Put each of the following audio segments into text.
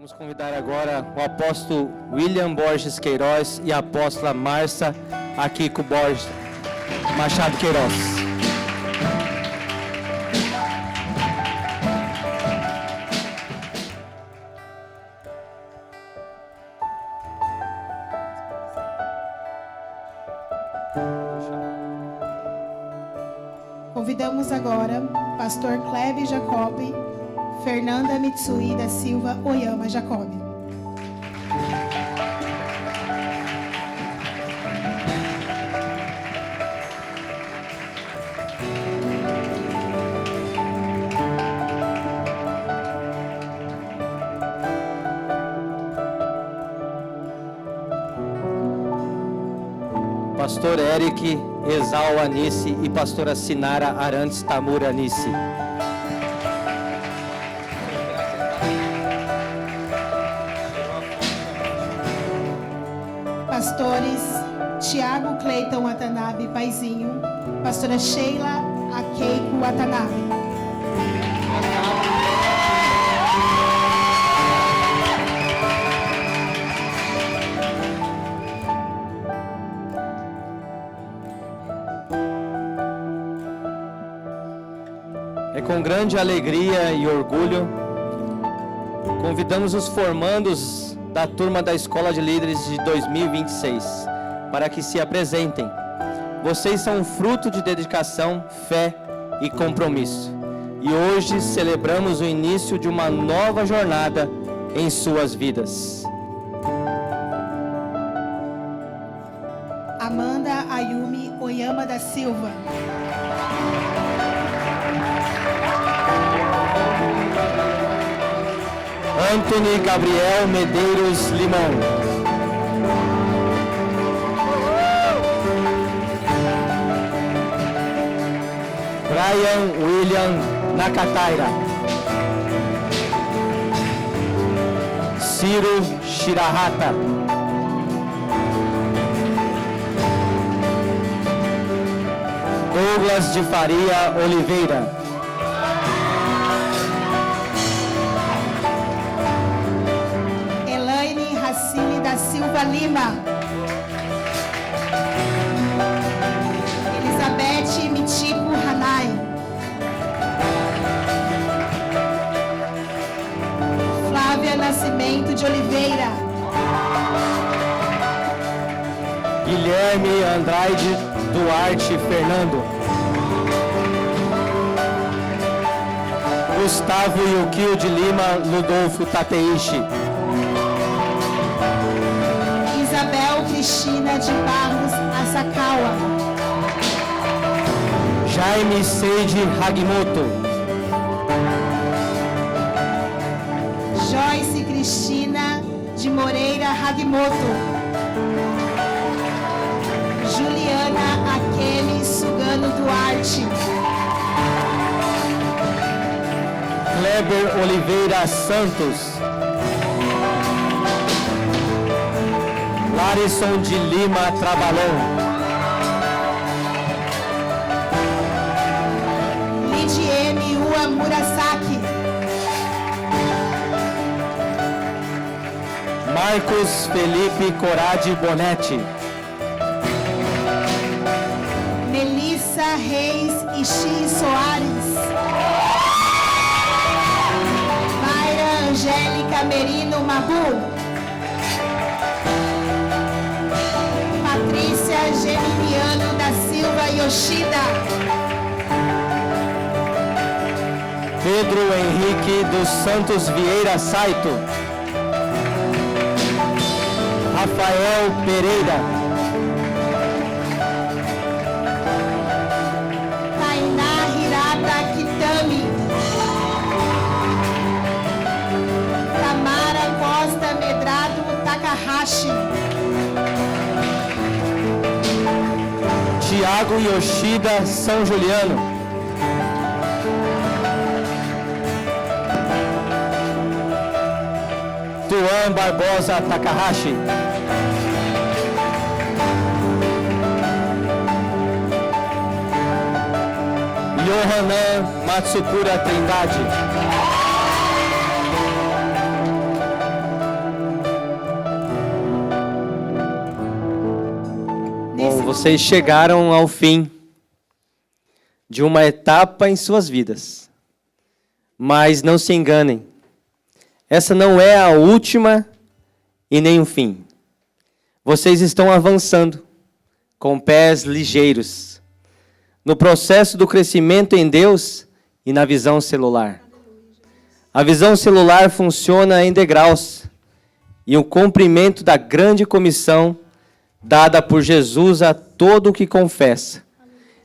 Vamos convidar agora o apóstolo William Borges Queiroz e a apóstola Márcia Akiko Borges Machado Queiroz. Convidamos agora pastor Clebe Jacobi, Fernanda Mitsui da Silva Oyama Jacobi. Pastor Eric Exal Anice e pastora Sinara Arantes Tamura Anice. Pastores Tiago Cleiton Watanabe Paizinho, pastora Sheila Akeiko Watanabe. É com grande alegria e orgulho, convidamos os formandos da turma da Escola de Líderes de 2026 para que se apresentem. Vocês são fruto de dedicação, fé e compromisso. E hoje celebramos o início de uma nova jornada em suas vidas. Amanda Ayumi Oyama da Silva. Anthony Gabriel Medeiros Limão. Brian William Nakataira. Ciro Shirahata. Douglas de Faria Oliveira. Da Silva Lima. Elizabeth Mitico Hanai. Flávia Nascimento de Oliveira. Guilherme Andrade Duarte Fernando. Gustavo Yukio de Lima Ludolfo Tateishi. Isabel Cristina de Barros Asakawa. Jaime Seide Hagimoto. Joyce Cristina de Moreira Hagimoto. Juliana Akemi Sugano Duarte. Kleber Oliveira Santos. Larison de Lima Trabalhão. Lidiene Ua Murasaki. Marcos Felipe Corade Bonetti. Melissa Reis Ixi Soares. Mayra Angélica Merino Mabu. Patrícia Geminiano da Silva Yoshida. Pedro Henrique dos Santos Vieira Saito. Rafael Pereira. Tainá Hirata Kitami. Tamara Costa Medrado Takahashi. Tiago Yoshida São Juliano. Tuan Barbosa Takahashi. Yohanan Matsukura Trindade. Vocês chegaram ao fim de uma etapa em suas vidas. Mas não se enganem. Essa não é a última e nem o fim. Vocês estão avançando com pés ligeiros no processo do crescimento em Deus e na visão celular. A visão celular funciona em degraus e o cumprimento da grande comissão dada por Jesus a todo o que confessa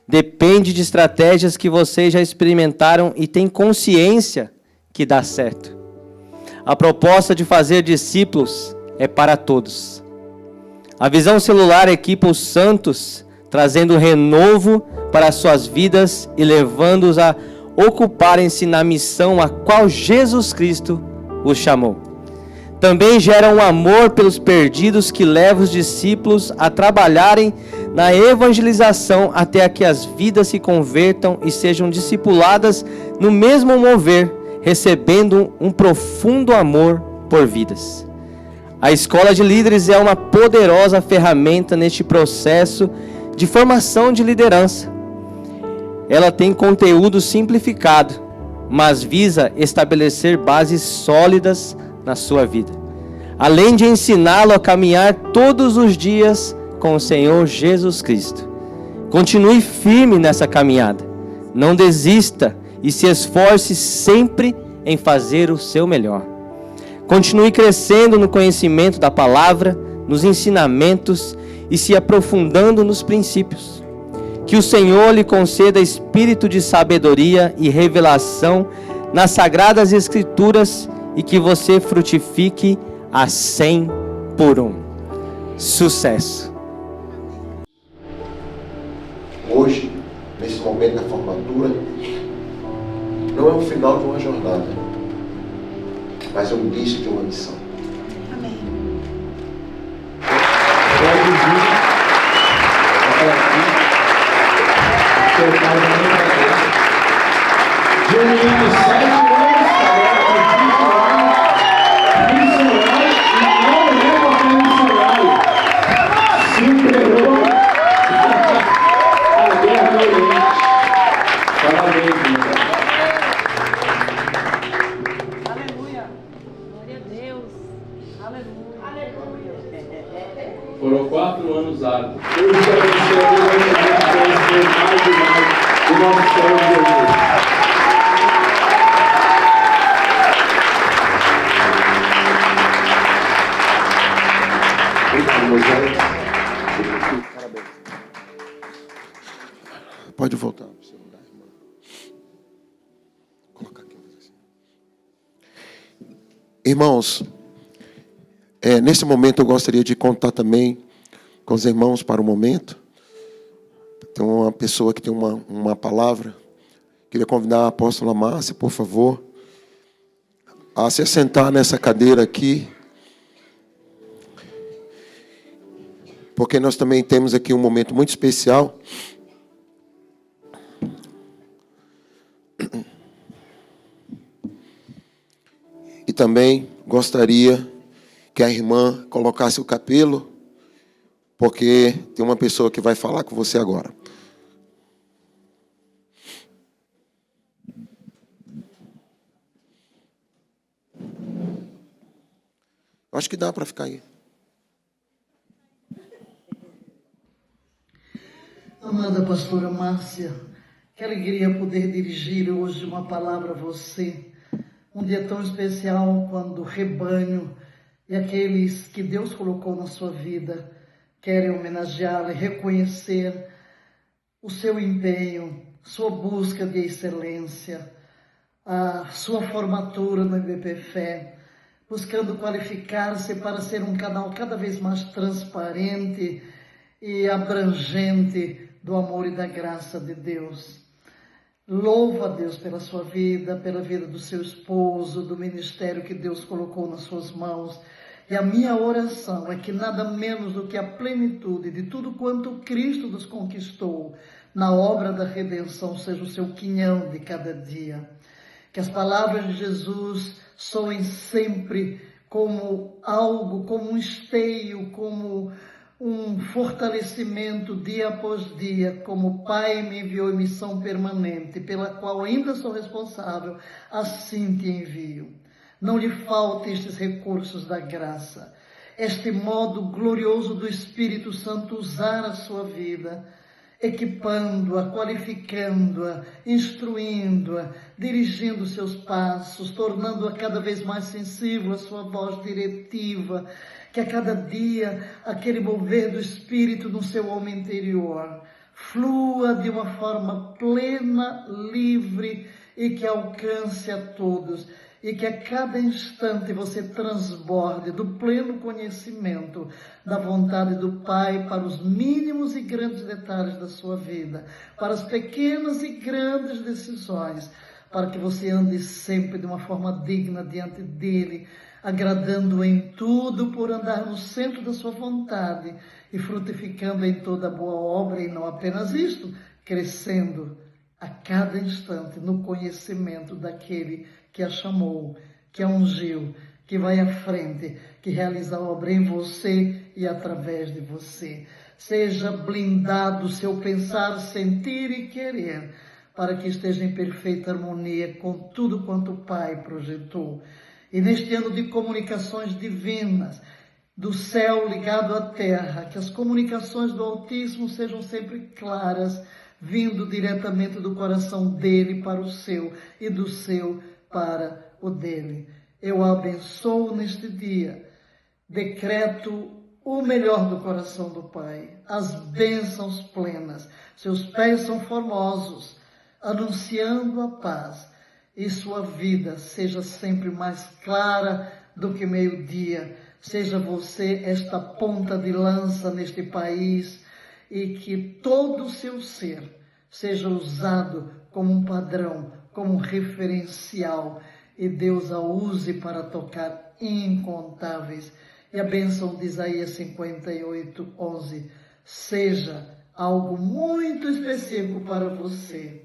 depende de estratégias que vocês já experimentaram e têm consciência que dá certo. A proposta de fazer discípulos é para todos. A visão celular equipa os santos, trazendo renovo para suas vidas e levando-os a ocuparem-se na missão a qual Jesus Cristo os chamou. Também gera um amor pelos perdidos que leva os discípulos a trabalharem na evangelização até que as vidas se convertam e sejam discipuladas no mesmo mover, recebendo um profundo amor por vidas. A Escola de Líderes é uma poderosa ferramenta neste processo de formação de liderança. Ela tem conteúdo simplificado, mas visa estabelecer bases sólidas na sua vida, além de ensiná-lo a caminhar todos os dias com o Senhor Jesus Cristo. Continue firme nessa caminhada, não desista e se esforce sempre em fazer o seu melhor. Continue crescendo no conhecimento da palavra, nos ensinamentos e se aprofundando nos princípios. Que o Senhor lhe conceda espírito de sabedoria e revelação nas sagradas escrituras e que você frutifique a 100 por 1. Sucesso! Hoje, nesse momento da formatura, não é o final de uma jornada, mas é o início de uma missão. Amém. Pode vir até aqui, seu pai vai me fazer. De um menino de 7 anos, agora com 20 anos, missionário e não é qualquer missionário. Se entregou à guerra do Oriente. Parabéns, meu. Foram 4 anos árduos. Eu quero que você conhecer mais e mais o nosso Senhor Jesus. Pode voltar para o seu lugar, irmão. Vou colocar aqui. Irmãos, nesse momento eu gostaria de contar também com os irmãos para o momento. Tem uma pessoa que tem uma palavra. Queria convidar a apóstola Márcia, por favor, a se assentar nessa cadeira aqui. Porque nós também temos aqui um momento muito especial. E também gostaria que a irmã colocasse o capelo, porque tem uma pessoa que vai falar com você agora. Acho que dá para ficar aí. Amada pastora Márcia, que alegria poder dirigir hoje uma palavra a você. Um dia tão especial quando o rebanho e aqueles que Deus colocou na sua vida querem homenageá-la e reconhecer o seu empenho, sua busca de excelência, a sua formatura no IBP Fé, buscando qualificar-se para ser um canal cada vez mais transparente e abrangente do amor e da graça de Deus. Louva a Deus pela sua vida, pela vida do seu esposo, do ministério que Deus colocou nas suas mãos. E a minha oração é que nada menos do que a plenitude de tudo quanto Cristo nos conquistou na obra da redenção seja o seu quinhão de cada dia. Que as palavras de Jesus soem sempre como algo, como um esteio, como um fortalecimento dia após dia, como o Pai me enviou em missão permanente, pela qual ainda sou responsável, assim te envio. Não lhe falte estes recursos da graça, este modo glorioso do Espírito Santo usar a sua vida, equipando-a, qualificando-a, instruindo-a, dirigindo seus passos, tornando-a cada vez mais sensível à sua voz diretiva, que a cada dia aquele mover do Espírito no seu homem interior flua de uma forma plena, livre e que alcance a todos, e que a cada instante você transborde do pleno conhecimento da vontade do Pai para os mínimos e grandes detalhes da sua vida, para as pequenas e grandes decisões, para que você ande sempre de uma forma digna diante dele, agradando-o em tudo por andar no centro da sua vontade e frutificando em toda boa obra, e não apenas isto, crescendo a cada instante no conhecimento daquele que a chamou, que a ungiu, que vai à frente, que realiza a obra em você e através de você. Seja blindado o seu pensar, sentir e querer, para que esteja em perfeita harmonia com tudo quanto o Pai projetou. E neste ano de comunicações divinas, do céu ligado à terra, que as comunicações do Altíssimo sejam sempre claras, vindo diretamente do coração dele para o seu e do seu para o dele. Eu abençoo neste dia, decreto o melhor do coração do Pai, as bênçãos plenas. Seus pés são formosos, anunciando a paz, e sua vida seja sempre mais clara do que meio-dia. Seja você esta ponta de lança neste país, e que todo o seu ser seja usado como um padrão, como um referencial, e Deus a use para tocar incontáveis. E a bênção de Isaías 58, 11, seja algo muito específico para você.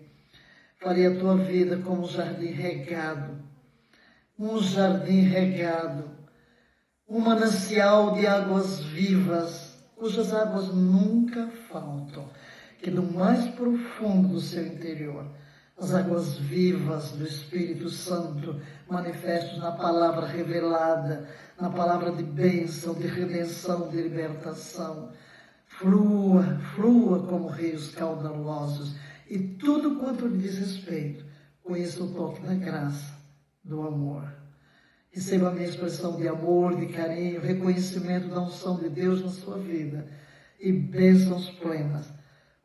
Farei a tua vida como um jardim regado, um manancial de águas vivas, cujas águas nunca faltam, que do mais profundo do seu interior, as águas vivas do Espírito Santo, manifestos na palavra revelada, na palavra de bênção, de redenção, de libertação, flua como rios caudalosos, e tudo quanto lhe diz respeito, conheça o toque da graça, do amor. Receba a minha expressão de amor, de carinho, reconhecimento da unção de Deus na sua vida e bênçãos plenas,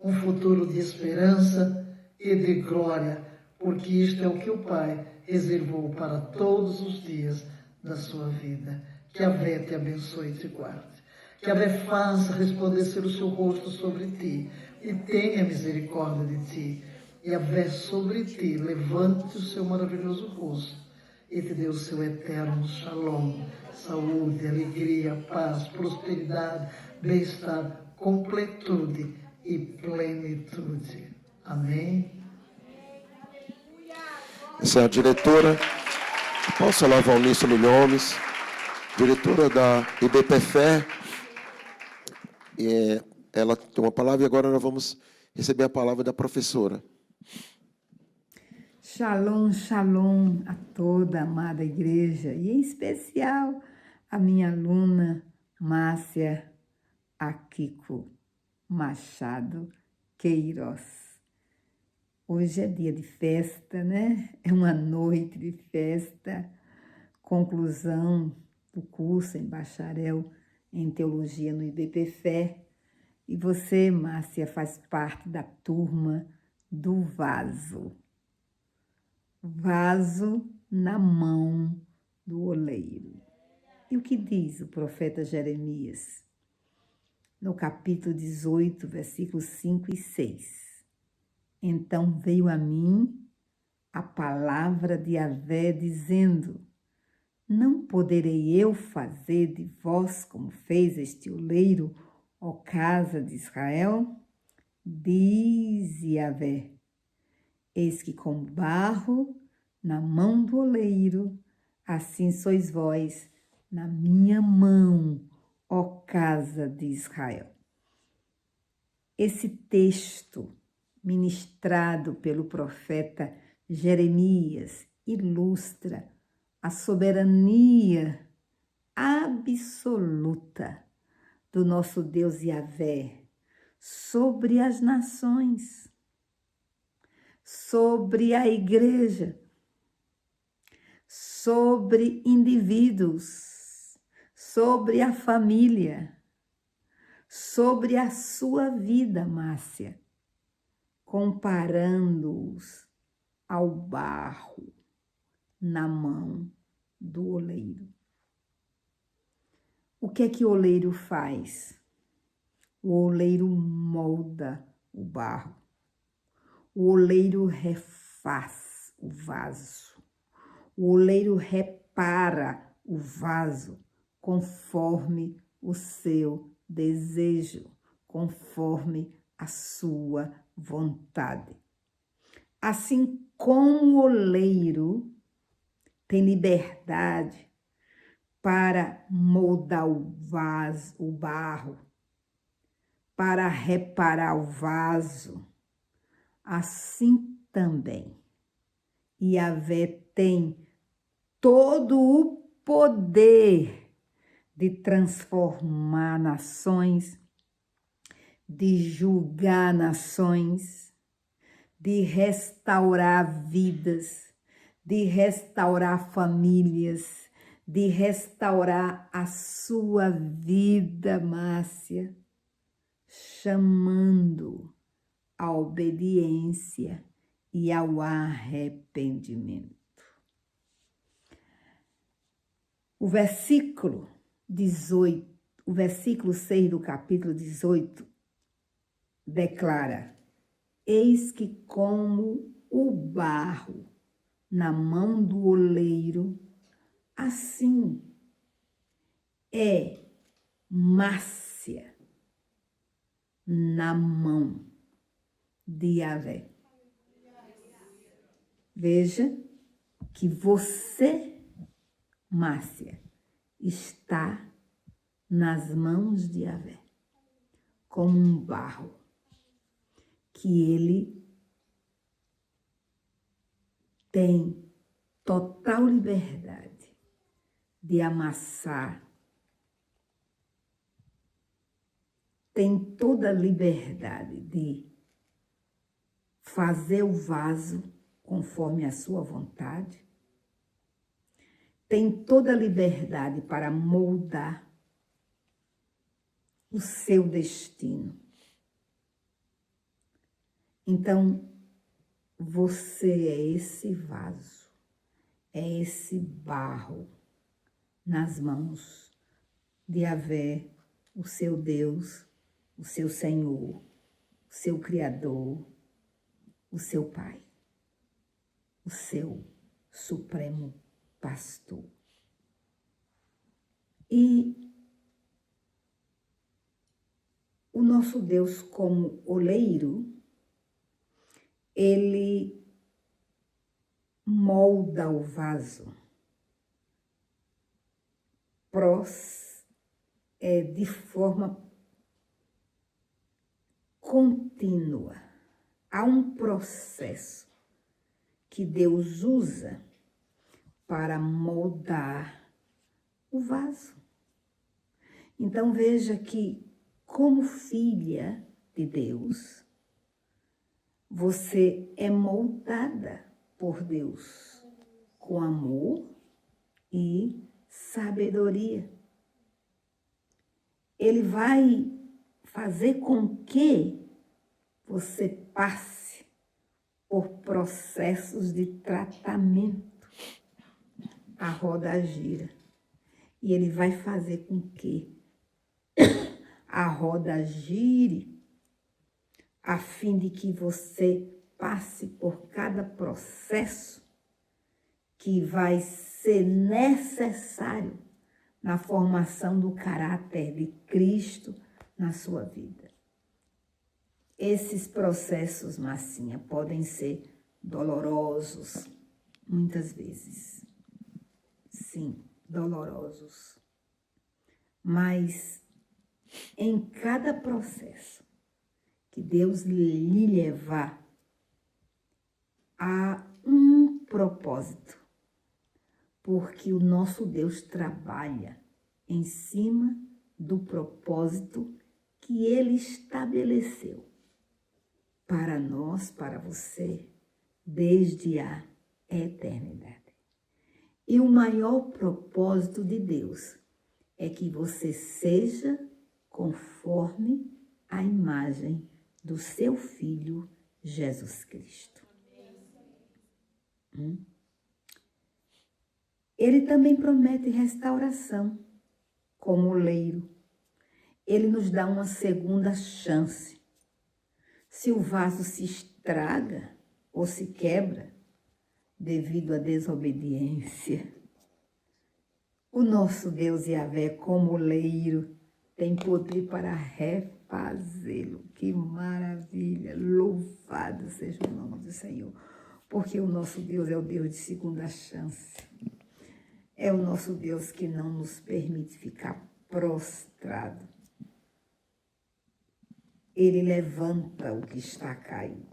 um futuro de esperança e de glória, porque isto é o que o Pai reservou para todos os dias da sua vida. Que a Vé te abençoe e te guarde. Que a Vé faça resplandecer o seu rosto sobre ti e tenha misericórdia de ti. E a Vé sobre ti levante o seu maravilhoso rosto e te dê o seu eterno shalom, saúde, alegria, paz, prosperidade, bem-estar, completude e plenitude. Amém? Essa é a diretora, Apóstola Valnice Milhomes, diretora da IBPFé. Ela tem uma palavra e agora nós vamos receber a palavra da professora. Shalom, shalom a toda a amada igreja e em especial a minha aluna Márcia Akiko Machado Queiroz. Hoje é dia de festa, né? É uma noite de festa, conclusão do curso em bacharel em teologia no IBPFé. E você, Márcia, faz parte da turma do vaso. Vaso na mão do oleiro. E o que diz o profeta Jeremias? No capítulo 18, versículos 5 e 6. Então veio a mim a palavra de Yahvé, dizendo: não poderei eu fazer de vós como fez este oleiro, ó casa de Israel? Diz Yahvé: eis que com barro na mão do oleiro, assim sois vós na minha mão, ó casa de Israel. Esse texto, ministrado pelo profeta Jeremias, ilustra a soberania absoluta do nosso Deus Yahvé sobre as nações, sobre a igreja, sobre indivíduos, sobre a família, sobre a sua vida, Márcia, comparando-os ao barro na mão do oleiro. O que é que o oleiro faz? O oleiro molda o barro. O oleiro refaz o vaso. O oleiro repara o vaso conforme o seu desejo, conforme a sua vontade. Assim como o oleiro tem liberdade para moldar o vaso, o barro, para reparar o vaso, assim também Yahvé tem todo o poder de transformar nações, de julgar nações, de restaurar vidas, de restaurar famílias, de restaurar a sua vida, Márcia, chamando a obediência e ao arrependimento. O versículo 18, o versículo 6 do capítulo 18 declara: eis que como o barro na mão do oleiro, assim é Márcia na mão de Yahvé. Veja que você, Márcia, está nas mãos de Yahvé, como um barro que ele tem total liberdade de amassar, tem toda a liberdade de fazer o vaso conforme a sua vontade, tem toda a liberdade para moldar o seu destino. Então, você é esse vaso, é esse barro nas mãos de Yahvé, o seu Deus, o seu Senhor, o seu Criador, o seu Pai, o seu Supremo Pastor. E o nosso Deus, como oleiro, ele molda o vaso de forma contínua. Há um processo que Deus usa para moldar o vaso. Então veja que, como filha de Deus, você é moldada por Deus com amor e sabedoria. Ele vai fazer com que você passe por processos de tratamento. A roda gira. E ele vai fazer com que a roda gire a fim de que você passe por cada processo que vai ser necessário na formação do caráter de Cristo na sua vida. Esses processos, Marcinha, podem ser dolorosos, muitas vezes. Sim, dolorosos. Mas em cada processo que Deus lhe levar, há um propósito, porque o nosso Deus trabalha em cima do propósito que Ele estabeleceu para nós, para você, desde a eternidade. E o maior propósito de Deus é que você seja conforme a imagem do seu Filho Jesus Cristo. Ele também promete restauração, como oleiro. Ele nos dá uma segunda chance. Se o vaso se estraga ou se quebra devido à desobediência, o nosso Deus Yahvé, como oleiro, tem poder para refazê-lo. Que maravilha! Louvado seja o nome do Senhor. Porque o nosso Deus é o Deus de segunda chance. É o nosso Deus que não nos permite ficar prostrado. Ele levanta o que está caído.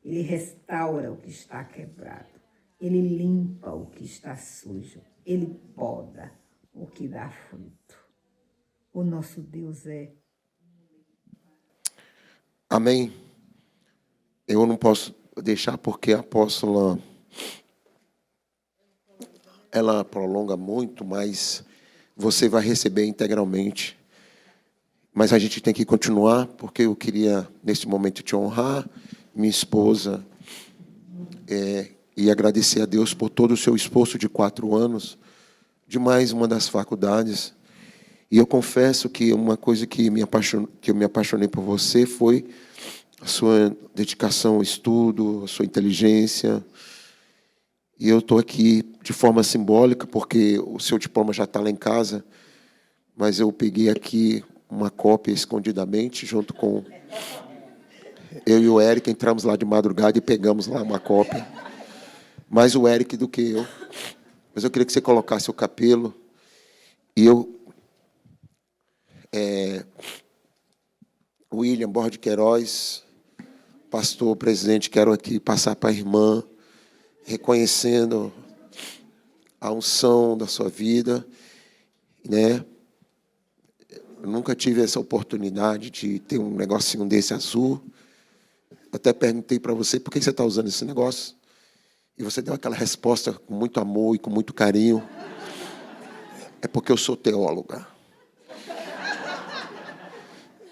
Ele restaura o que está quebrado. Ele limpa o que está sujo. Ele poda o que dá fruto. O nosso Deus é... Amém. Eu não posso deixar porque a apóstola, ela prolonga muito, mas você vai receber integralmente. Mas a gente tem que continuar, porque eu queria, nesse momento, te honrar, minha esposa, e agradecer a Deus por todo o seu esforço de 4 anos, de mais uma das faculdades. E eu confesso que uma coisa que eu me apaixonei por você foi a sua dedicação ao estudo, a sua inteligência. E eu estou aqui de forma simbólica, porque o seu diploma já está lá em casa, mas eu peguei aqui uma cópia escondidamente, junto com... Eu e o Eric entramos lá de madrugada e pegamos lá uma cópia. Mais o Eric do que eu. Mas eu queria que você colocasse o capelo. E eu... William Borges Queiroz, pastor, presidente, quero aqui passar para a irmã, reconhecendo a unção da sua vida, né? Eu nunca tive essa oportunidade de ter um negocinho desse azul. Até perguntei para você, por que você está usando esse negócio? E você deu aquela resposta com muito amor e com muito carinho. É porque eu sou teóloga.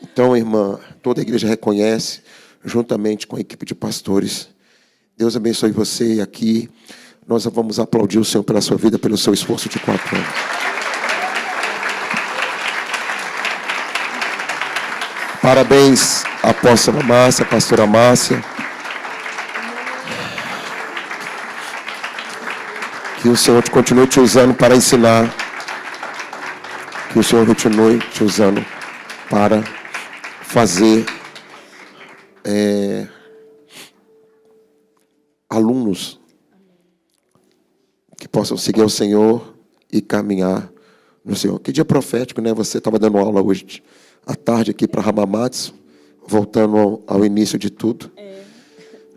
Então, irmã, toda a igreja reconhece, juntamente com a equipe de pastores. Deus abençoe você. E aqui nós vamos aplaudir o Senhor pela sua vida, pelo seu esforço de 4 anos. Parabéns, apóstola Márcia, pastora Márcia. Que o Senhor continue te usando para ensinar. Que o Senhor continue te usando para fazer alunos que possam seguir o Senhor e caminhar no Senhor. Que dia profético, né? Você estava dando aula hoje à tarde aqui para Hamamatsu, voltando ao início de tudo.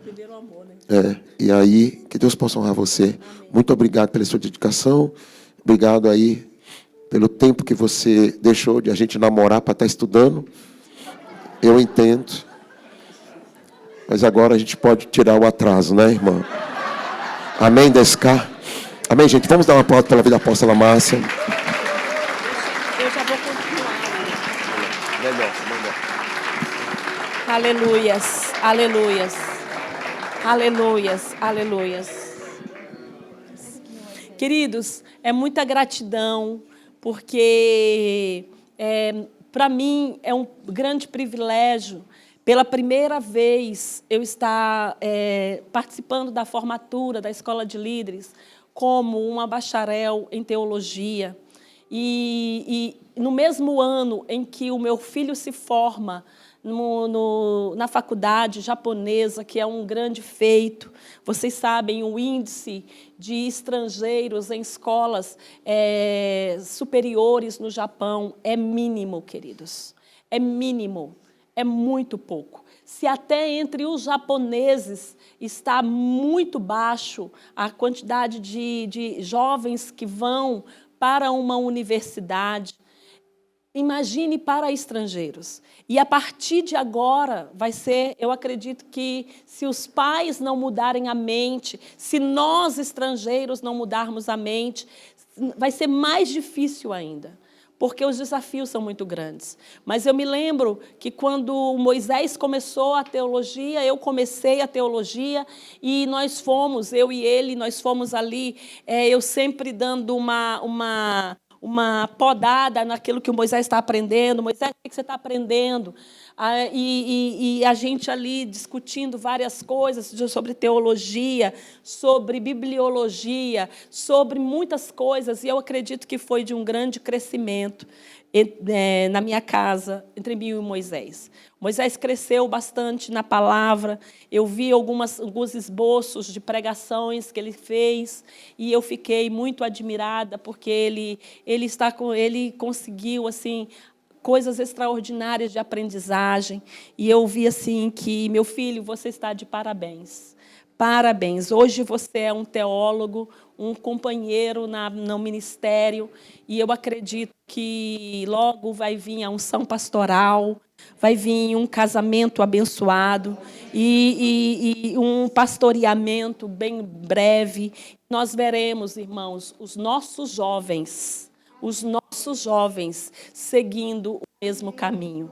Primeiro amor, né? E aí, que Deus possa honrar você. Amém. Muito obrigado pela sua dedicação. Obrigado aí pelo tempo que você deixou de a gente namorar para estar estudando. Eu entendo. Mas agora a gente pode tirar o atraso, né, irmã? Amém, Descar? Amém, gente? Vamos dar uma aplauso pela vida da apóstola Márcia. Eu já vou continuar. Melhor. Aleluias, aleluias. Aleluias, aleluias. Queridos, é muita gratidão, porque para mim é um grande privilégio, pela primeira vez, eu estar participando da formatura da Escola de Líderes como uma bacharel em teologia. E no mesmo ano em que o meu filho se forma na faculdade japonesa, que é um grande feito. Vocês sabem, o índice de estrangeiros em escolas superiores no Japão é mínimo, queridos. É mínimo, é muito pouco. Se até entre os japoneses está muito baixo a quantidade de jovens que vão para uma universidade, imagine para estrangeiros. E a partir de agora vai ser, eu acredito que se os pais não mudarem a mente, se nós estrangeiros não mudarmos a mente, vai ser mais difícil ainda, porque os desafios são muito grandes. Mas eu me lembro que quando Moisés começou a teologia, eu comecei a teologia, e nós fomos, eu e ele, nós fomos ali, eu sempre dando uma podada naquilo que o Moisés está aprendendo. Moisés, o que você está aprendendo? E a gente ali discutindo várias coisas sobre teologia, sobre bibliologia, sobre muitas coisas, e eu acredito que foi de um grande crescimento na minha casa, entre mim e Moisés. Moisés cresceu bastante na palavra, eu vi alguns esboços de pregações que ele fez, e eu fiquei muito admirada, porque ele conseguiu assim, coisas extraordinárias de aprendizagem, e eu vi assim que, meu filho, você está de parabéns. Parabéns. Hoje você é um teólogo, um companheiro no ministério, e eu acredito que logo vai vir a unção pastoral, vai vir um casamento abençoado e um pastoreamento bem breve. Nós veremos, irmãos, os nossos jovens seguindo o mesmo caminho.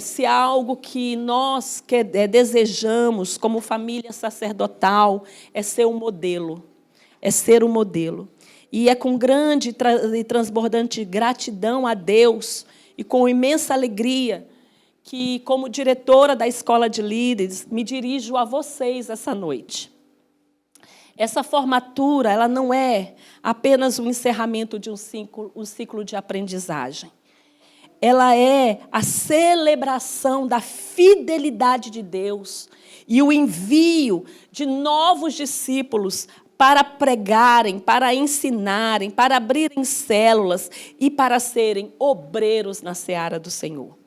Se há algo que nós desejamos como família sacerdotal, é ser um modelo. É ser um modelo. E é com grande e transbordante gratidão a Deus e com imensa alegria que, como diretora da Escola de Líderes, me dirijo a vocês essa noite. Essa formatura, ela não é apenas um encerramento de um ciclo de aprendizagem. Ela é a celebração da fidelidade de Deus e o envio de novos discípulos para pregarem, para ensinarem, para abrirem células e para serem obreiros na seara do Senhor.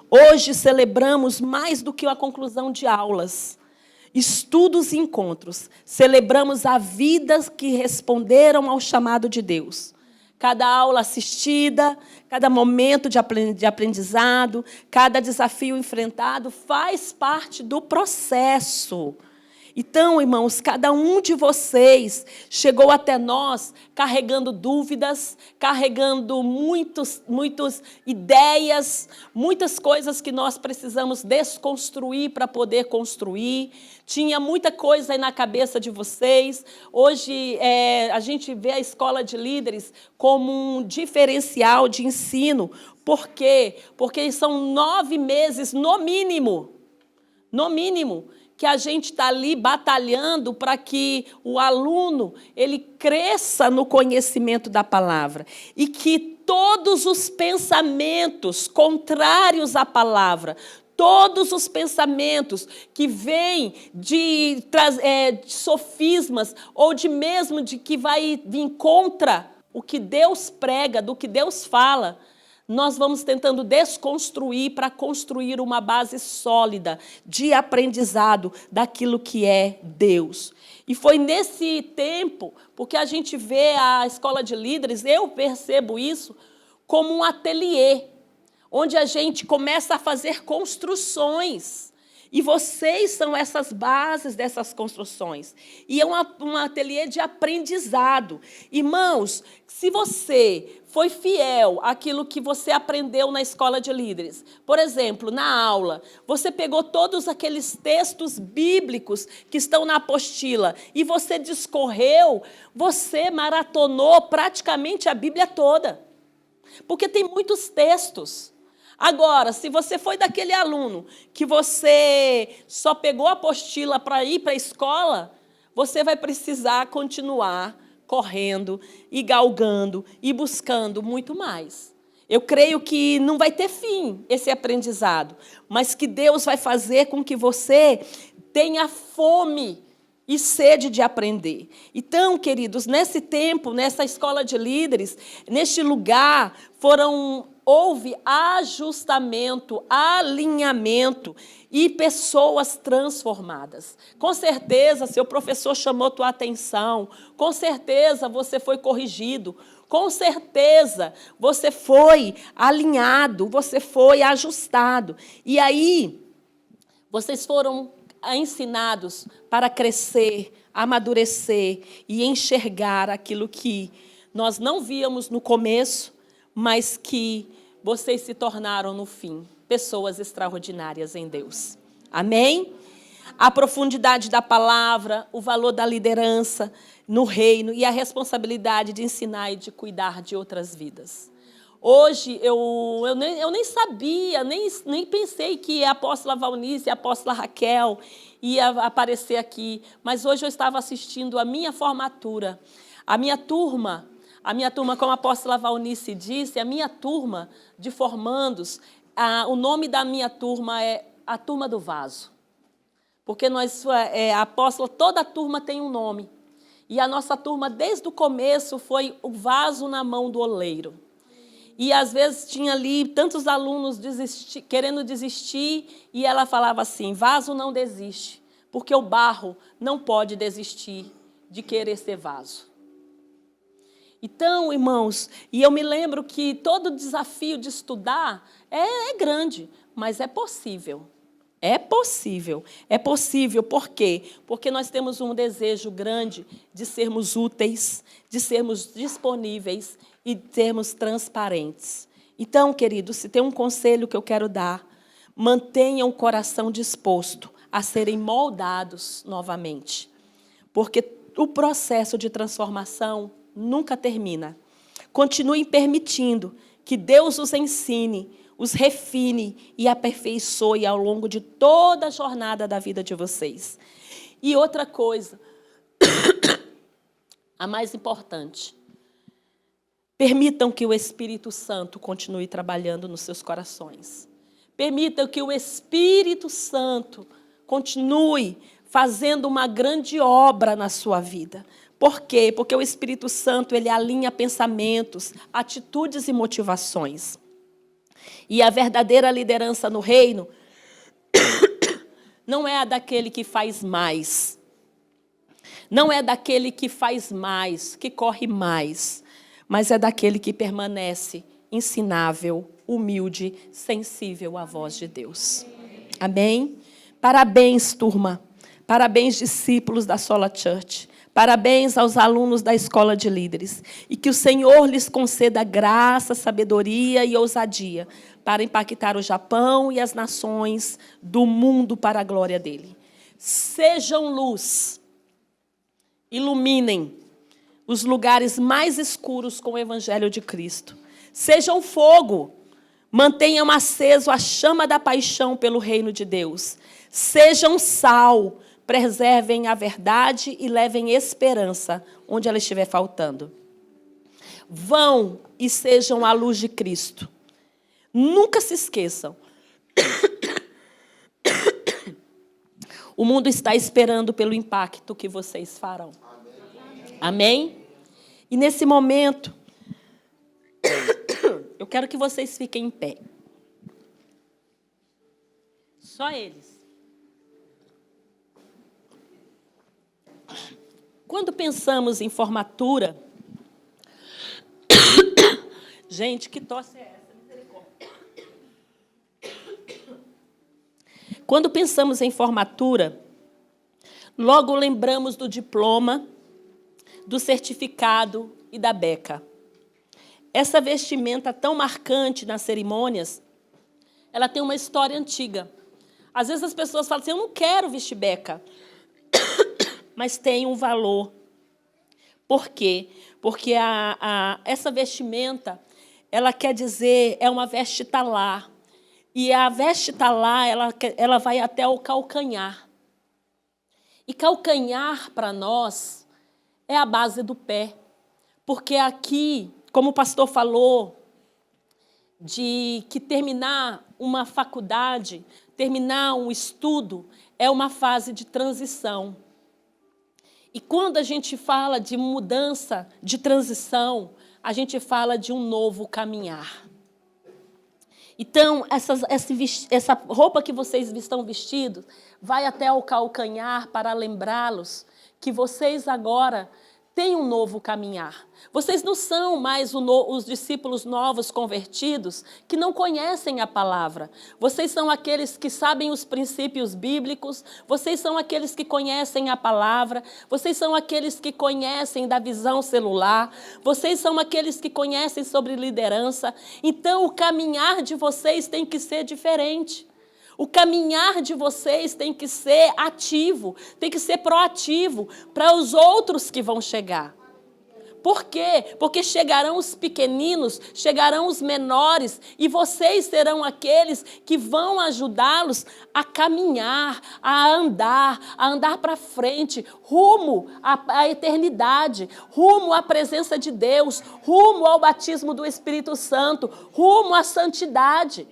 Hoje celebramos mais do que a conclusão de aulas, estudos e encontros. Celebramos a vidas que responderam ao chamado de Deus. Cada aula assistida, cada momento de aprendizado, cada desafio enfrentado faz parte do processo. Então, irmãos, cada um de vocês chegou até nós carregando dúvidas, carregando muitas ideias, muitas coisas que nós precisamos desconstruir para poder construir. Tinha muita coisa aí na cabeça de vocês. Hoje, a gente vê a Escola de Líderes como um diferencial de ensino. Por quê? Porque são 9 meses, no mínimo, que a gente está ali batalhando para que o aluno ele cresça no conhecimento da palavra e que todos os pensamentos contrários à palavra, todos os pensamentos que vêm de sofismas ou de que vai vir contra o que Deus prega, do que Deus fala, nós vamos tentando desconstruir para construir uma base sólida de aprendizado daquilo que é Deus. E foi nesse tempo, porque a gente vê a Escola de Líderes, eu percebo isso como um ateliê, onde a gente começa a fazer construções. E vocês são essas bases dessas construções. E é um ateliê de aprendizado. Irmãos, se você foi fiel àquilo que você aprendeu na Escola de Líderes, por exemplo, na aula, você pegou todos aqueles textos bíblicos que estão na apostila e você discorreu, você maratonou praticamente a Bíblia toda. Porque tem muitos textos. Agora, se você foi daquele aluno que você só pegou a apostila para ir para a escola, você vai precisar continuar correndo e galgando e buscando muito mais. Eu creio que não vai ter fim esse aprendizado, mas que Deus vai fazer com que você tenha fome e sede de aprender. Então, queridos, nesse tempo, nessa escola de líderes, neste lugar, houve ajustamento, alinhamento e pessoas transformadas. Com certeza, seu professor chamou tua atenção, com certeza você foi corrigido, com certeza você foi alinhado, você foi ajustado. E aí, vocês foram ensinados para crescer, amadurecer e enxergar aquilo que nós não víamos no começo, mas que vocês se tornaram no fim, pessoas extraordinárias em Deus. Amém? A profundidade da palavra, o valor da liderança no reino e a responsabilidade de ensinar e de cuidar de outras vidas. Hoje, eu nem sabia, nem pensei que a apóstola Valnice e a apóstola Raquel ia aparecer aqui, mas hoje eu estava assistindo a minha formatura. A minha turma, como a apóstola Valnice disse, a minha turma de formandos, o nome da minha turma é a Turma do Vaso. Porque a apóstola, toda a turma tem um nome. E a nossa turma, desde o começo, foi o vaso na mão do oleiro. E, às vezes, tinha ali tantos alunos querendo desistir, e ela falava assim, vaso não desiste, porque o barro não pode desistir de querer ser vaso. Então, irmãos, e eu me lembro que todo desafio de estudar é grande, mas é possível. É possível. É possível, por quê? Porque nós temos um desejo grande de sermos úteis, de sermos disponíveis e de sermos transparentes. Então, queridos, se tem um conselho que eu quero dar, mantenham o coração disposto a serem moldados novamente. Porque o processo de transformação nunca termina. Continuem permitindo que Deus os ensine, os refine e aperfeiçoe ao longo de toda a jornada da vida de vocês. E outra coisa, a mais importante, permitam que o Espírito Santo continue trabalhando nos seus corações. Permitam que o Espírito Santo continue fazendo uma grande obra na sua vida. Por quê? Porque o Espírito Santo, ele alinha pensamentos, atitudes e motivações. E a verdadeira liderança no reino não é a daquele que faz mais. Não é daquele que faz mais, que corre mais, mas é daquele que permanece ensinável, humilde, sensível à voz de Deus. Amém? Parabéns, turma. Parabéns, discípulos da Sola Church. Parabéns aos alunos da Escola de Líderes. E que o Senhor lhes conceda graça, sabedoria e ousadia para impactar o Japão e as nações do mundo para a glória dele. Sejam luz. Iluminem os lugares mais escuros com o Evangelho de Cristo. Sejam fogo. Mantenham aceso a chama da paixão pelo reino de Deus. Sejam sal. Preservem a verdade e levem esperança onde ela estiver faltando. Vão e sejam a luz de Cristo. Nunca se esqueçam. O mundo está esperando pelo impacto que vocês farão. Amém? E nesse momento, eu quero que vocês fiquem em pé. Só eles. Quando pensamos em formatura, gente, que tosse é essa? Misericórdia. Quando pensamos em formatura, logo lembramos do diploma, do certificado e da beca. Essa vestimenta tão marcante nas cerimônias, ela tem uma história antiga. Às vezes as pessoas falam assim, eu não quero vestir beca. Mas tem um valor. Por quê? Porque essa vestimenta, ela quer dizer, é uma veste talá. E a veste talá, ela vai até o calcanhar. E calcanhar, para nós, é a base do pé. Porque aqui, como o pastor falou, de que terminar uma faculdade, terminar um estudo, é uma fase de transição. E quando a gente fala de mudança, de transição, a gente fala de um novo caminhar. Então, essa roupa que vocês estão vestidos vai até o calcanhar para lembrá-los que vocês agora têm um novo caminhar. Vocês não são mais os discípulos novos convertidos que não conhecem a palavra. Vocês são aqueles que sabem os princípios bíblicos, vocês são aqueles que conhecem a palavra, vocês são aqueles que conhecem da visão celular, vocês são aqueles que conhecem sobre liderança. Então, o caminhar de vocês tem que ser diferente. O caminhar de vocês tem que ser ativo, tem que ser proativo para os outros que vão chegar. Por quê? Porque chegarão os pequeninos, chegarão os menores, e vocês serão aqueles que vão ajudá-los a caminhar, a andar para frente, rumo à eternidade, rumo à presença de Deus, rumo ao batismo do Espírito Santo, rumo à santidade.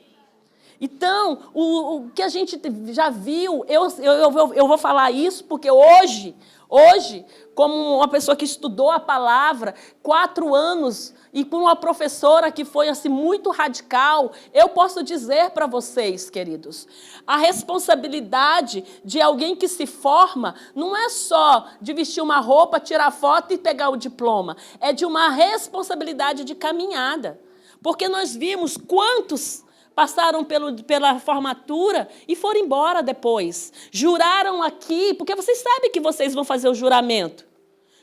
Então, o que a gente já viu, eu vou falar isso porque hoje, como uma pessoa que estudou a palavra 4 anos e com uma professora que foi assim, muito radical, eu posso dizer para vocês, queridos, a responsabilidade de alguém que se forma não é só de vestir uma roupa, tirar foto e pegar o diploma, é de uma responsabilidade de caminhada. Porque nós vimos quantos passaram pela formatura e foram embora depois. Juraram aqui, porque vocês sabem que vocês vão fazer o juramento.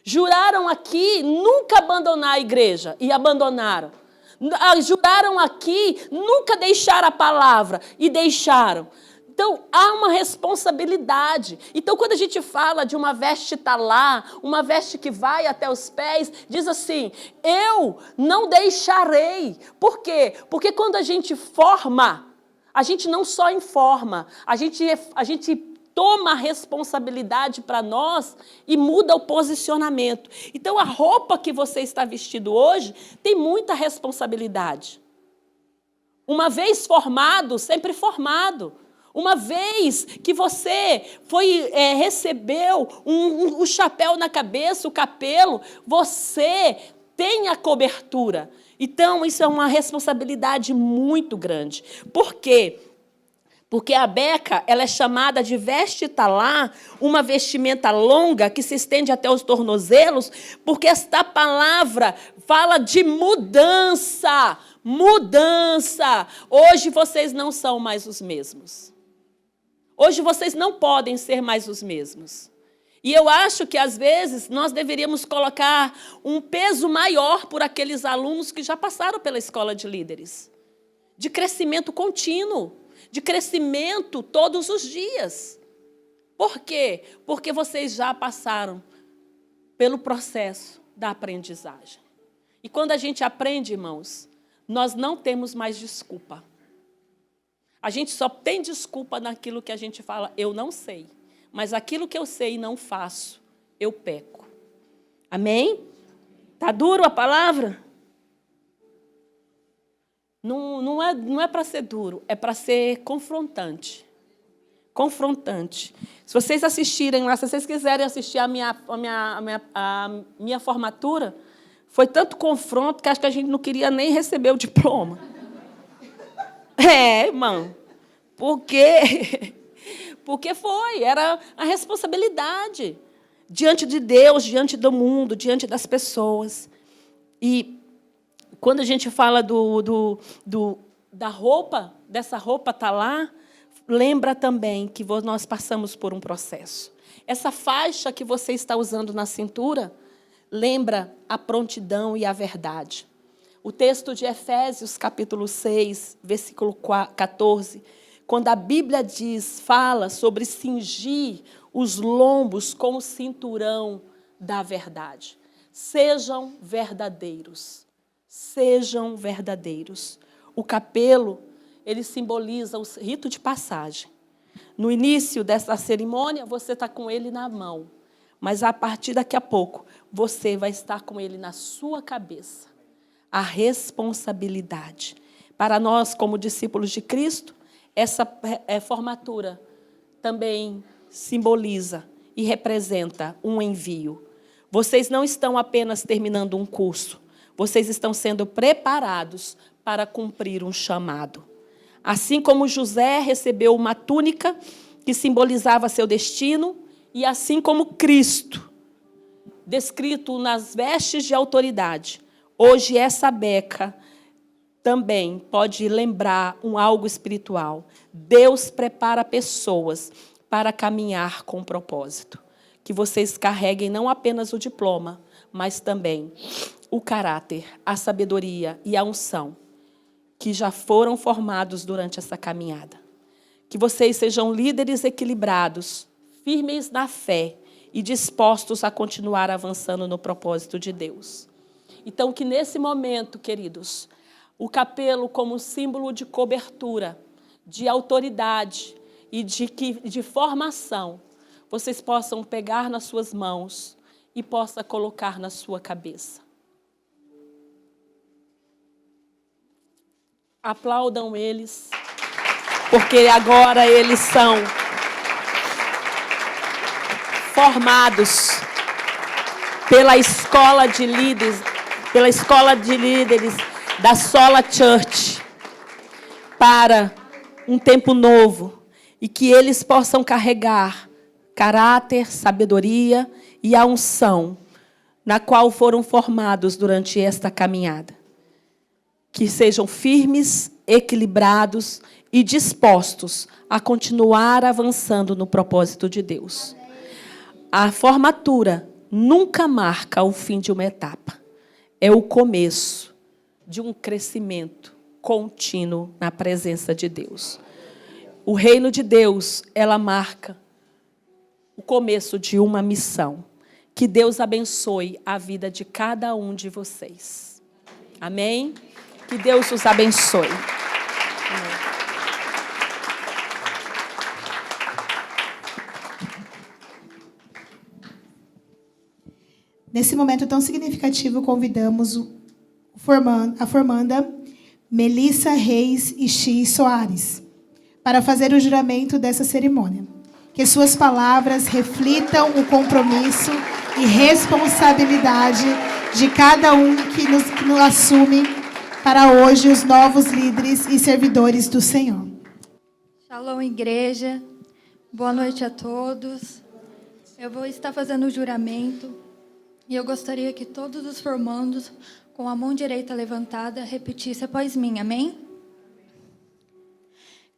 Juraram aqui nunca abandonar a igreja e abandonaram. Juraram aqui nunca deixar a palavra e deixaram. Então, há uma responsabilidade. Então, quando a gente fala de uma veste talá, uma veste que vai até os pés, diz assim, eu não deixarei. Por quê? Porque quando a gente forma, a gente não só informa, a gente toma a responsabilidade para nós e muda o posicionamento. Então, a roupa que você está vestido hoje tem muita responsabilidade. Uma vez formado, sempre formado. Uma vez que você recebeu o chapéu na cabeça, o capelo, você tem a cobertura. Então, isso é uma responsabilidade muito grande. Por quê? Porque a beca, ela é chamada de veste talá, uma vestimenta longa que se estende até os tornozelos, porque esta palavra fala de mudança. Mudança. Hoje vocês não são mais os mesmos. Hoje vocês não podem ser mais os mesmos. E eu acho que, às vezes, nós deveríamos colocar um peso maior por aqueles alunos que já passaram pela escola de líderes. De crescimento contínuo, de crescimento todos os dias. Por quê? Porque vocês já passaram pelo processo da aprendizagem. E quando a gente aprende, irmãos, nós não temos mais desculpa. A gente só tem desculpa naquilo que a gente fala, eu não sei. Mas aquilo que eu sei e não faço, eu peco. Amém? Está duro a palavra? Não é para ser duro, é para ser confrontante. Confrontante. Se vocês assistirem lá, se vocês quiserem assistir a minha formatura, foi tanto confronto que acho que a gente não queria nem receber o diploma. Irmão, porque era a responsabilidade diante de Deus, diante do mundo, diante das pessoas. E quando a gente fala da roupa, dessa roupa talá, lembra também que nós passamos por um processo. Essa faixa que você está usando na cintura, lembra a prontidão e a verdade. O texto de Efésios, capítulo 6, versículo 14, quando a Bíblia fala sobre cingir os lombos com o cinturão da verdade. Sejam verdadeiros. Sejam verdadeiros. O capelo, ele simboliza o rito de passagem. No início dessa cerimônia, você está com ele na mão. Mas, a partir daqui a pouco, você vai estar com ele na sua cabeça. A responsabilidade. Para nós, como discípulos de Cristo, essa formatura também simboliza e representa um envio. Vocês não estão apenas terminando um curso, vocês estão sendo preparados para cumprir um chamado. Assim como José recebeu uma túnica que simbolizava seu destino, e assim como Cristo, descrito nas vestes de autoridade, hoje essa beca também pode lembrar algo espiritual. Deus prepara pessoas para caminhar com propósito. Que vocês carreguem não apenas o diploma, mas também o caráter, a sabedoria e a unção que já foram formados durante essa caminhada. Que vocês sejam líderes equilibrados, firmes na fé e dispostos a continuar avançando no propósito de Deus. Então, que nesse momento, queridos, o capelo como símbolo de cobertura, de autoridade e de formação, vocês possam pegar nas suas mãos e possa colocar na sua cabeça. Aplaudam eles, porque agora eles são formados pela escola de líderes, da Sola Church, para um tempo novo, e que eles possam carregar caráter, sabedoria e a unção na qual foram formados durante esta caminhada. Que sejam firmes, equilibrados e dispostos a continuar avançando no propósito de Deus. A formatura nunca marca o fim de uma etapa. É o começo de um crescimento contínuo na presença de Deus. O reino de Deus, ela marca o começo de uma missão. Que Deus abençoe a vida de cada um de vocês. Amém? Que Deus os abençoe. Amém. Nesse momento tão significativo, convidamos a formanda Melissa Reis e X Soares para fazer o juramento dessa cerimônia. Que suas palavras reflitam o compromisso e responsabilidade de cada um que nos assume para hoje os novos líderes e servidores do Senhor. Shalom, igreja. Boa noite a todos. Eu vou estar fazendo o juramento e eu gostaria que todos os formandos, com a mão direita levantada, repetissem após mim. Amém?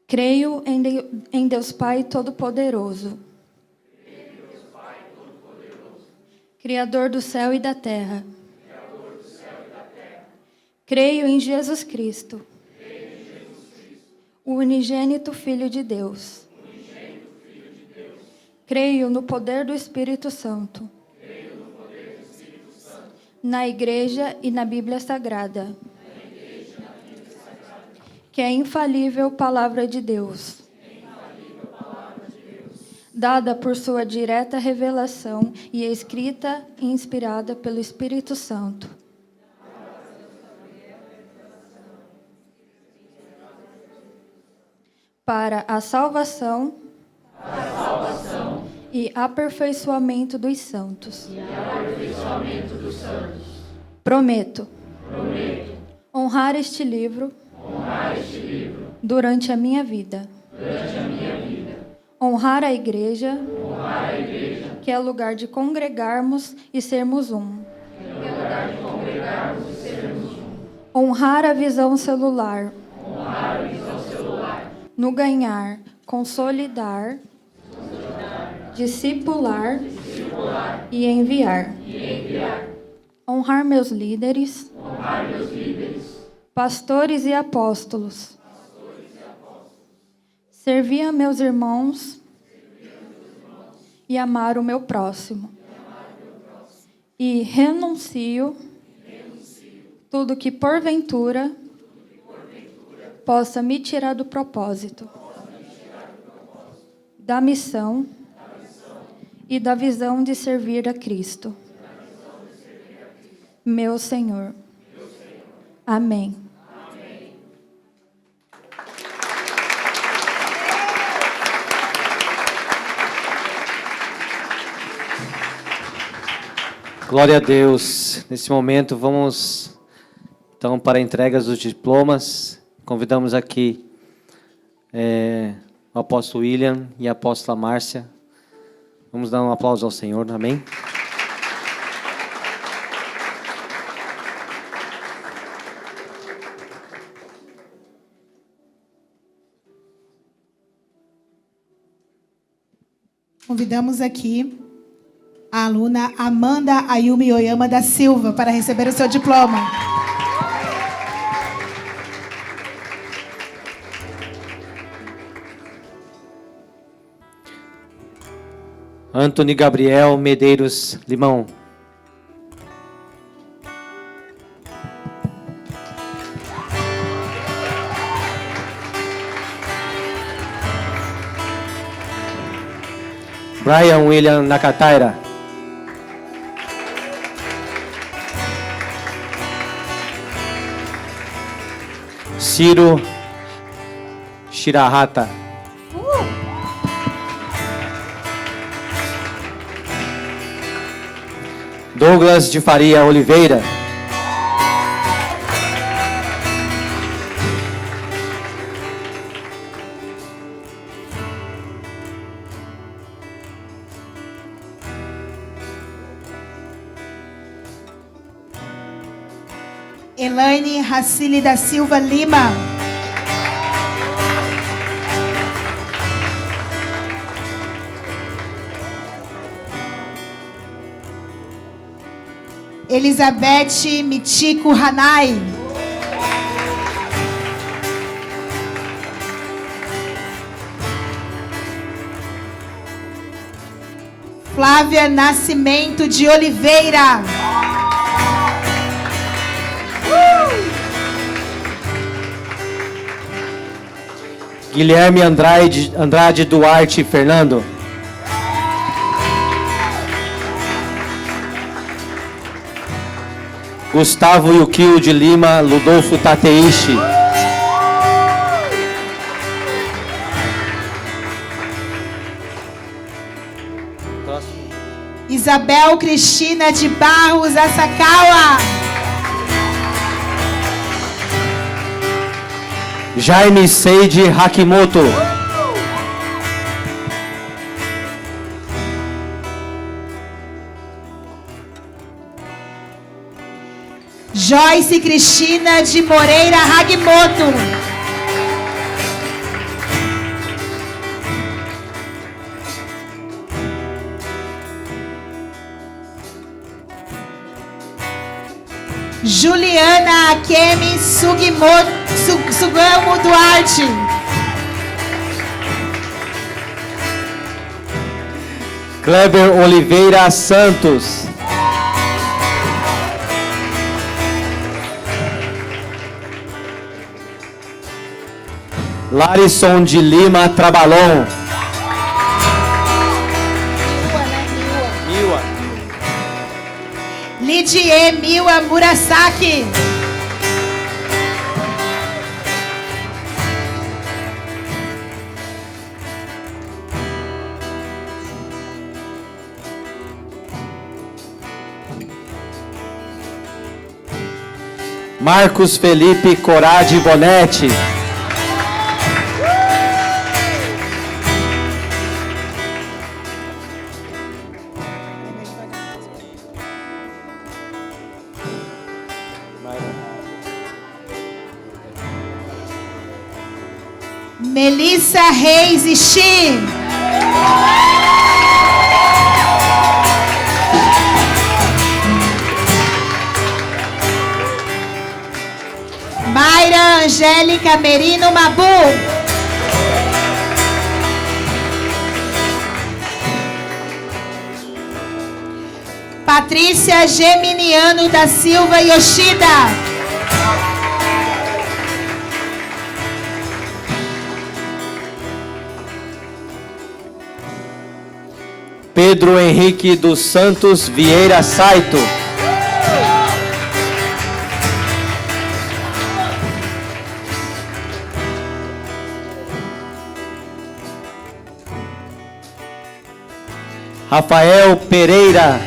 Creio em Deus Pai Todo-Poderoso, Criador do céu e da terra. Creio em Jesus Cristo, o unigênito Filho de Deus. Creio no poder do Espírito Santo, na Igreja e na Bíblia Sagrada, que é a infalível palavra de Deus, dada por sua direta revelação e escrita e inspirada pelo Espírito Santo, para a salvação e aperfeiçoamento dos santos. Prometo honrar este livro durante a minha vida. Honrar a igreja, que é lugar de congregarmos e sermos um. Honrar a visão celular, no ganhar, consolidar, discipular e enviar. Honrar meus líderes, pastores e apóstolos. Servir a meus irmãos e amar o meu próximo. E renuncio tudo que porventura possa me tirar do propósito, da missão e da visão de servir a Cristo, meu Senhor. Amém. Glória a Deus. Nesse momento, vamos então para a entrega dos diplomas. Convidamos aqui o apóstolo William e a apóstola Márcia. Vamos dar um aplauso ao Senhor, amém? Convidamos aqui a aluna Amanda Ayumi Oyama da Silva para receber o seu diploma. Antony Gabriel Medeiros Limão. Brian William Nakataira. Ciro Shirahata. Douglas de Faria Oliveira. Elaine Racili da Silva Lima. Elizabeth Mitiko Hanai. Flávia Nascimento de Oliveira. Guilherme Andrade Duarte Fernando. Gustavo Yukio de Lima Ludolfo Tateishi. Isabel Cristina de Barros Asakawa. Jaime Seide Hakimoto. Joyce Cristina de Moreira Hagimoto. Juliana Akemi Sugamo Duarte. Kleber Oliveira Santos. Larison de Lima Trabalon. Lidie Miwa Murasaki. Marcos Felipe Corade Bonetti. Melissa Reis Ishi. Mayra Angélica Merino Mabu. Patrícia Geminiano da Silva Yoshida. Pedro Henrique dos Santos Vieira Saito. Rafael Pereira.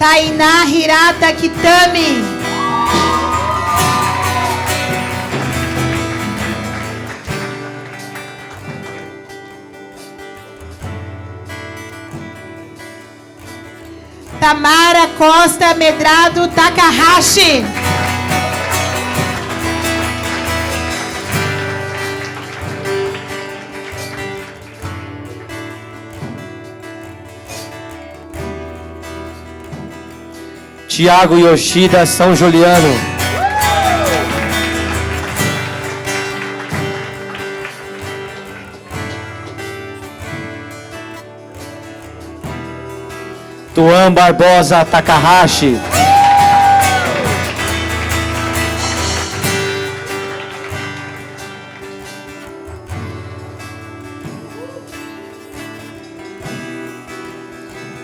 Tainá Hirata Kitami. Tamara Costa Medrado Takahashi. Tiago Yoshida São Juliano. Tuan Barbosa Takahashi.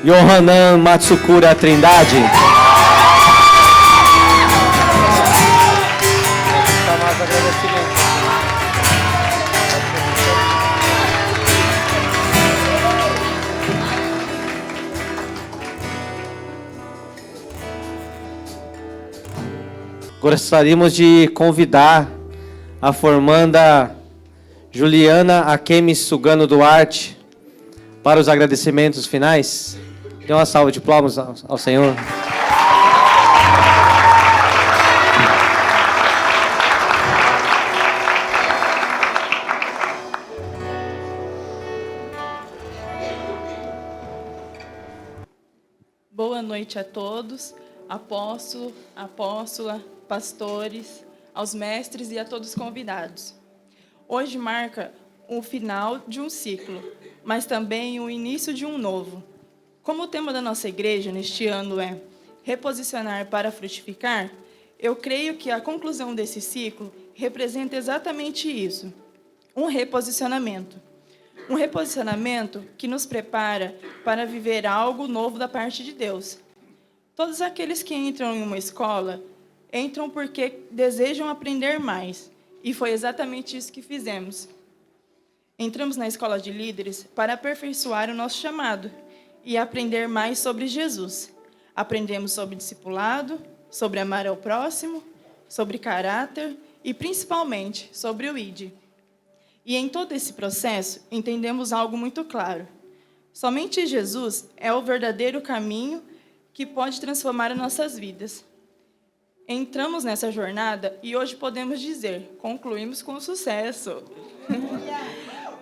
Yohanan Matsukura Trindade. Gostaríamos de convidar a formanda Juliana Akemi Sugano Duarte para os agradecimentos finais. Dê uma salva de palmas ao Senhor. Boa noite a todos, apóstolo, apóstola, pastores, aos mestres e a todos os convidados. Hoje marca o final de um ciclo, mas também o início de um novo. Como o tema da nossa igreja neste ano é reposicionar para frutificar, eu creio que a conclusão desse ciclo representa exatamente isso, um reposicionamento. Um reposicionamento que nos prepara para viver algo novo da parte de Deus. Todos aqueles que entram em uma escola entram porque desejam aprender mais, e foi exatamente isso que fizemos. Entramos na escola de líderes para aperfeiçoar o nosso chamado e aprender mais sobre Jesus. Aprendemos sobre discipulado, sobre amar ao próximo, sobre caráter e, principalmente, sobre o ID. E em todo esse processo, entendemos algo muito claro. Somente Jesus é o verdadeiro caminho que pode transformar as nossas vidas. Entramos nessa jornada e hoje podemos dizer, concluímos com sucesso.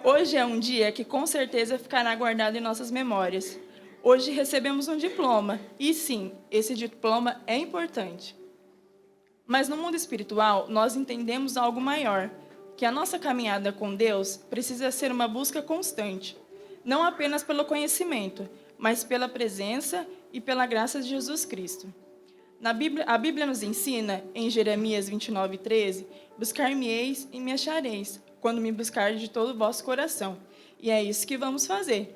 Hoje é um dia que com certeza ficará guardado em nossas memórias. Hoje recebemos um diploma, e sim, esse diploma é importante. Mas no mundo espiritual, nós entendemos algo maior, que a nossa caminhada com Deus precisa ser uma busca constante, não apenas pelo conhecimento, mas pela presença e pela graça de Jesus Cristo. A Bíblia nos ensina, em Jeremias 29:13, buscar-me-eis e me achareis, quando me buscardes de todo o vosso coração. E é isso que vamos fazer.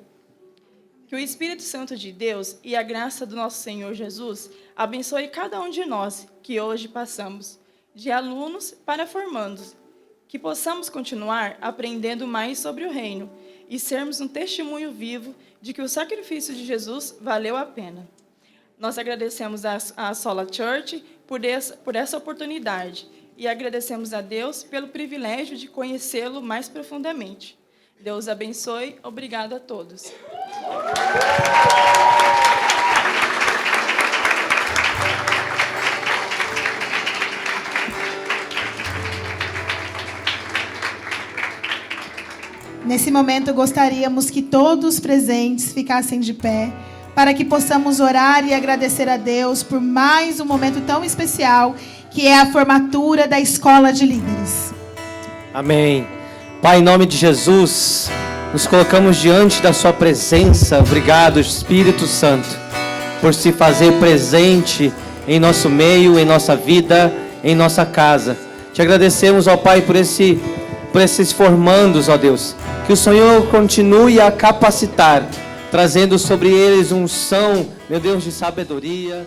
Que o Espírito Santo de Deus e a graça do nosso Senhor Jesus abençoe cada um de nós que hoje passamos, de alunos para formandos, que possamos continuar aprendendo mais sobre o reino e sermos um testemunho vivo de que o sacrifício de Jesus valeu a pena. Nós agradecemos à Sola Church por essa oportunidade e agradecemos a Deus pelo privilégio de conhecê-lo mais profundamente. Deus abençoe. Obrigado a todos. Nesse momento, gostaríamos que todos os presentes ficassem de pé, para que possamos orar e agradecer a Deus por mais um momento tão especial, que é a formatura da Escola de Líderes. Amém. Pai, em nome de Jesus, nos colocamos diante da sua presença. Obrigado, Espírito Santo, por se fazer presente em nosso meio, em nossa vida, em nossa casa. Te agradecemos, ó Pai, por esses formandos, ó Deus. Que o Senhor continue a capacitar, trazendo sobre eles unção, meu Deus, de sabedoria,